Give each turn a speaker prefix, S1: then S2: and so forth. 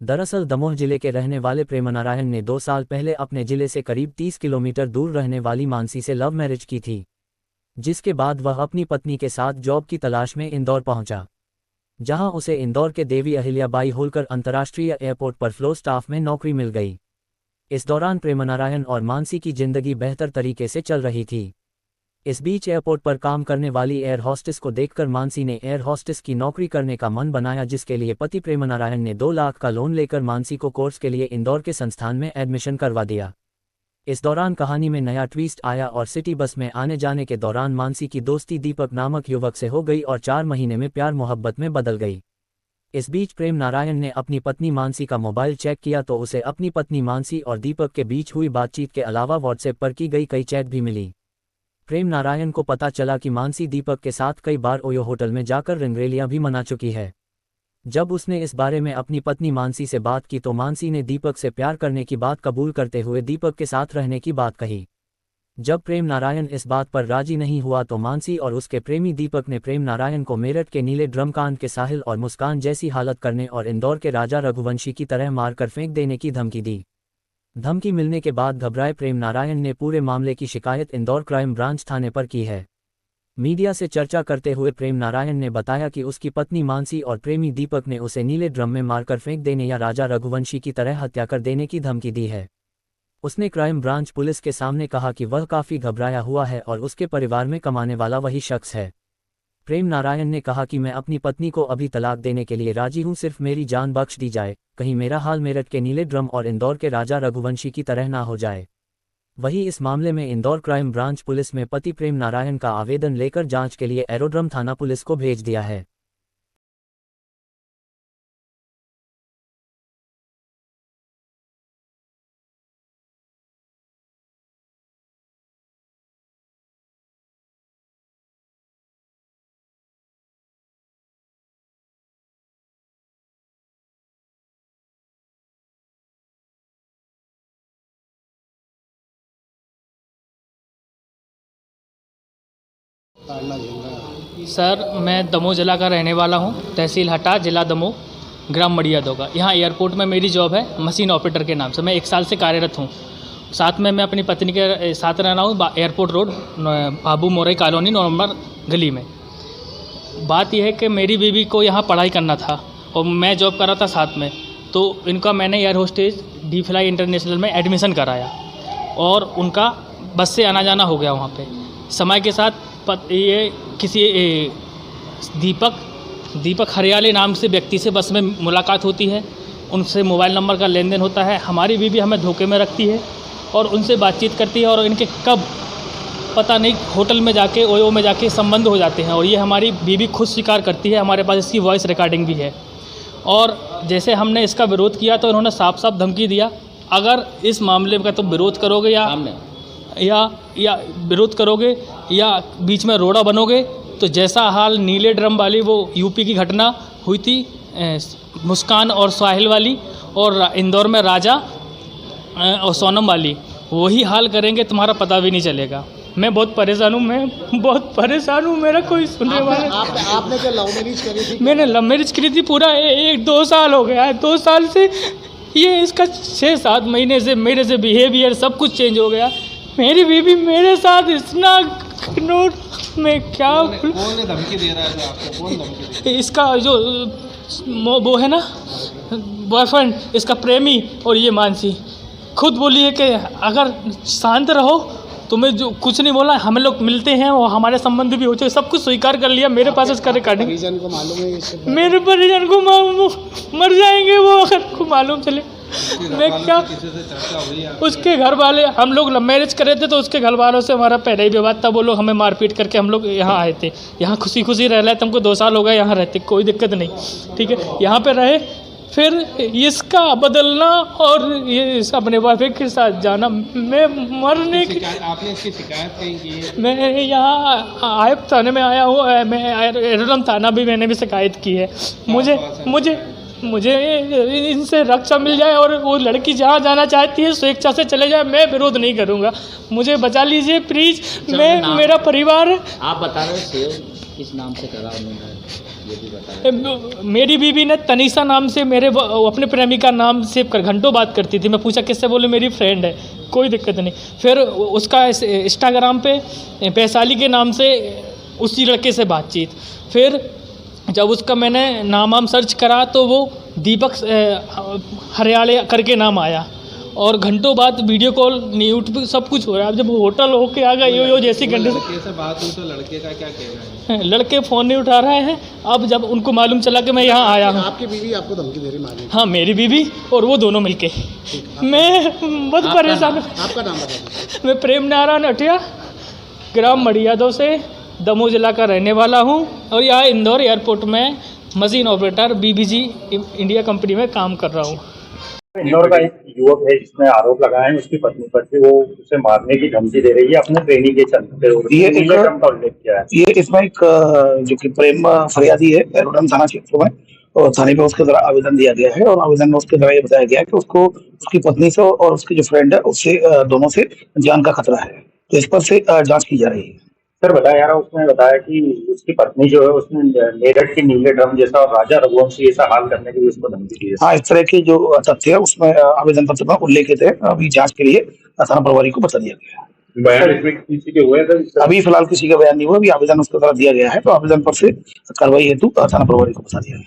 S1: दरअसल दमोह जिले के रहने वाले प्रेमनारायण ने 2 साल पहले अपने जिले से करीब 30 किलोमीटर दूर रहने वाली मानसी से लव मैरिज की थी, जिसके बाद वह अपनी पत्नी के साथ जॉब की तलाश में इंदौर पहुंचा, जहां उसे इंदौर के देवी अहिल्याबाई होलकर अंतर्राष्ट्रीय एयरपोर्ट पर फ्लो स्टाफ में नौकरी मिल गई। इस दौरान प्रेमनारायण और मानसी की जिंदगी बेहतर तरीके से चल रही थी। इस बीच एयरपोर्ट पर काम करने वाली एयर हॉस्टेस को देखकर मानसी ने एयर हॉस्टेस की नौकरी करने का मन बनाया, जिसके लिए पति प्रेमनारायण ने 2 लाख का लोन लेकर मानसी को कोर्स के लिए इंदौर के संस्थान में एडमिशन करवा दिया। इस दौरान कहानी में नया ट्विस्ट आया और सिटी बस में आने जाने के दौरान मानसी की दोस्ती दीपक नामक युवक से हो गई और 4 महीने में प्यार मोहब्बत में बदल गई। इस बीच प्रेमनारायण ने अपनी पत्नी मानसी का मोबाइल चेक किया तो उसे अपनी पत्नी मानसी और दीपक के बीच हुई बातचीत के अलावा व्हाट्सएप पर की गई कई चैट भी मिली। प्रेमनारायण को पता चला कि मानसी दीपक के साथ कई बार ओयो होटल में जाकर रंगरेलियां भी मना चुकी है। जब उसने इस बारे में अपनी पत्नी मानसी से बात की तो मानसी ने दीपक से प्यार करने की बात कबूल करते हुए दीपक के साथ रहने की बात कही। जब प्रेमनारायण इस बात पर राजी नहीं हुआ तो मानसी और उसके प्रेमी दीपक ने प्रेमनारायण को मेरठ के नीले ड्रम कांड के साहिल और मुस्कान जैसी हालत करने और इंदौर के राजा रघुवंशी की तरह मारकर फेंक देने की धमकी दी। धमकी मिलने के बाद घबराए प्रेमनारायण ने पूरे मामले की शिकायत इंदौर क्राइम ब्रांच थाने पर की है। मीडिया से चर्चा करते हुए प्रेमनारायण ने बताया कि उसकी पत्नी मानसी और प्रेमी दीपक ने उसे नीले ड्रम में मारकर फेंक देने या राजा रघुवंशी की तरह हत्या कर देने की धमकी दी है। उसने क्राइम ब्रांच पुलिस के सामने कहा कि वह काफ़ी घबराया हुआ है और उसके परिवार में कमाने वाला वही शख्स है। प्रेमनारायण ने कहा कि मैं अपनी पत्नी को अभी तलाक देने के लिए राजी हूं, सिर्फ मेरी जान बख्श दी जाए, कहीं मेरा हाल मेरठ के नीले ड्रम और इंदौर के राजा रघुवंशी की तरह ना हो जाए। वहीं इस मामले में इंदौर क्राइम ब्रांच पुलिस में पति प्रेमनारायण का आवेदन लेकर जांच के लिए एरोड्रम थाना पुलिस को भेज दिया है।
S2: सर, मैं दमोह जिला का रहने वाला हूं, तहसील हटा, जिला दमोह, ग्राम मड़ियादो का। यहाँ एयरपोर्ट में मेरी जॉब है मशीन ऑपरेटर के नाम से। मैं 1 साल से कार्यरत हूँ। साथ में मैं अपनी पत्नी के साथ रह रहा हूँ एयरपोर्ट रोड, बाबू मोरई कॉलोनी 9 नंबर गली में। बात यह है कि मेरी बीवी को यहाँ पढ़ाई करना था और मैं जॉब कर रहा था साथ में, तो इनका मैंने air hostess D fly international में एडमिशन कराया और उनका बस से आना जाना हो गया वहाँ पे। समय के साथ ये किसी दीपक हरियाली नाम से व्यक्ति से बस में मुलाकात होती है, उनसे मोबाइल नंबर का लेन देन होता है। हमारी बीवी हमें धोखे में रखती है और उनसे बातचीत करती है और इनके कब पता नहीं होटल में जाके ओयो में जाके संबंध हो जाते हैं और ये हमारी बीवी खुद स्वीकार करती है। हमारे पास इसकी वॉइस रिकॉर्डिंग भी है। और जैसे हमने इसका विरोध किया तो इन्होंने साफ साफ धमकी दिया, अगर इस मामले का तुम विरोध करोगे या विरोध करोगे या बीच में रोड़ा बनोगे तो जैसा हाल नीले ड्रम वाली वो यूपी की घटना हुई थी मुस्कान और साहिल वाली और इंदौर में राजा और सोनम वाली, वही हाल करेंगे, तुम्हारा पता भी नहीं चलेगा। मैं बहुत परेशान हूँ, मेरा कोई सुनने वाला।
S3: आपने क्या लव मैरिज करी थी?
S2: मैंने लव मैरिज करी थी, पूरा 1-2 साल हो गया है। 2 साल से ये इसका 6-7 महीने से मेरे से बिहेवियर सब कुछ चेंज हो गया। मेरी बीवी मेरे साथ इतना नोट में क्या
S3: कौन धमकी दे रहा है जो आपको? कौन धमकी दे रहा है?
S2: इसका जो वो है ना बॉयफ्रेंड, इसका प्रेमी और ये मानसी खुद बोली है कि अगर शांत रहो, तुम्हें जो कुछ नहीं बोला, हम लोग मिलते हैं और हमारे संबंध भी हो चुके, सब कुछ स्वीकार कर लिया। मेरे पास इसका रिकॉर्डिंग।
S3: परिजन को मालूम है?
S2: मेरे परिजन को मर जाएंगे वो अगर को मालूम चले। मैं क्या, उसके घर वाले, हम लोग लव मैरिज करे थे तो उसके घर वालों से हमारा पहले ही विवाद था। वो लोग हमें मारपीट करके हम लोग यहाँ आए थे। यहाँ खुशी खुशी रह रहे थे, हमको 2 साल हो गए यहाँ रहते, कोई दिक्कत नहीं, ठीक है। यहाँ पे रहे, फिर इसका बदलना और ये अपने बॉयफ्रेंड के साथ जाना, मैं मरने की।
S3: आपने इसकी शिकायत कहीं की है?
S2: मैं यहाँ आयब थाने में आया हूँ, मैं एरोड्रम थाना भी मैंने भी शिकायत की है। मुझे इनसे रक्षा मिल जाए और वो लड़की जहाँ जाना चाहती है स्वेच्छा से चले जाए, मैं विरोध नहीं करूँगा। मुझे बचा लीजिए प्लीज़, मैं, मेरा परिवार।
S4: आप बता रहे हो किस नाम से करा उन्होंने?
S3: ये भी बताया।
S2: मेरी बीवी ने तनीषा नाम से अपने प्रेमी का नाम सेव कर घंटों बात करती थी। मैं पूछा किससे, बोले मेरी फ्रेंड है, कोई दिक्कत नहीं। फिर उसका इंस्टाग्राम पे वैशाली के नाम से उसी लड़के से बातचीत। फिर जब उसका मैंने नाम सर्च करा तो वो दीपक हरियाले करके नाम आया, और घंटों बाद वीडियो कॉल यूट्यूब सब कुछ हो रहा है। अब जब होटल होके आ गया यो जैसी कंडीशन,
S3: लड़के से बात हुई तो लड़के का क्या कहना है?
S2: लड़के फ़ोन नहीं उठा रहे हैं। अब जब उनको मालूम चला कि मैं यहाँ आया हूँ,
S3: आपकी बीवी आपको धमकी दे रही मारने की?
S2: हाँ मेरी बीवी और वो दोनों मिलके, मैं बहुत परेशान हूँ।
S3: आपका नाम बताइए।
S2: मैं प्रेम नारायण अठिया, ग्राम मड़ियादो से दमोह जिला का रहने वाला हूँ, और यहाँ इंदौर एयरपोर्ट में machine operator BBG India company में काम कर रहा हूँ।
S4: इंदौर का एक युवक है जिसने आरोप लगाया है उसकी पत्नी पर कि वो उसे मारने की धमकी दे रही है अपने ट्रेनिंग के चलते।
S5: ये एक
S4: नीले रंग का उल्लेख किया है।
S5: ये इसमें एक जो कि प्रेम फरियादी है एरोडम थाना क्षेत्र में, और थाने पे उसके द्वारा आवेदन दिया गया है, और आवेदन में उसके द्वारा ये बताया गया है कि उसको उसकी पत्नी से और उसकी जो फ्रेंड है उससे दोनों से जान का खतरा है। तो इस पर से जांच की जा रही है।
S4: सर बताया यार, उसने बताया कि उसकी पत्नी जो है उसने मेरठ के नीले ड्रम जैसा और राजा रघुवंशी ऐसा हाल करने के लिए उसको धमकी दी है।
S5: हाँ, इस तरह के जो तथ्य है उसमें आवेदन पत्र में उल्लेखित है। अभी जांच के लिए थाना प्रभारी को बता दिया गया है।
S4: बयान इसमें किसी के हुए थे?
S5: अभी फिलहाल किसी का बयान नहीं हुआ, अभी आवेदन उसके द्वारा दिया गया है, तो आवेदन पर से कार्रवाई हेतु थाना प्रभारी को बता दिया है।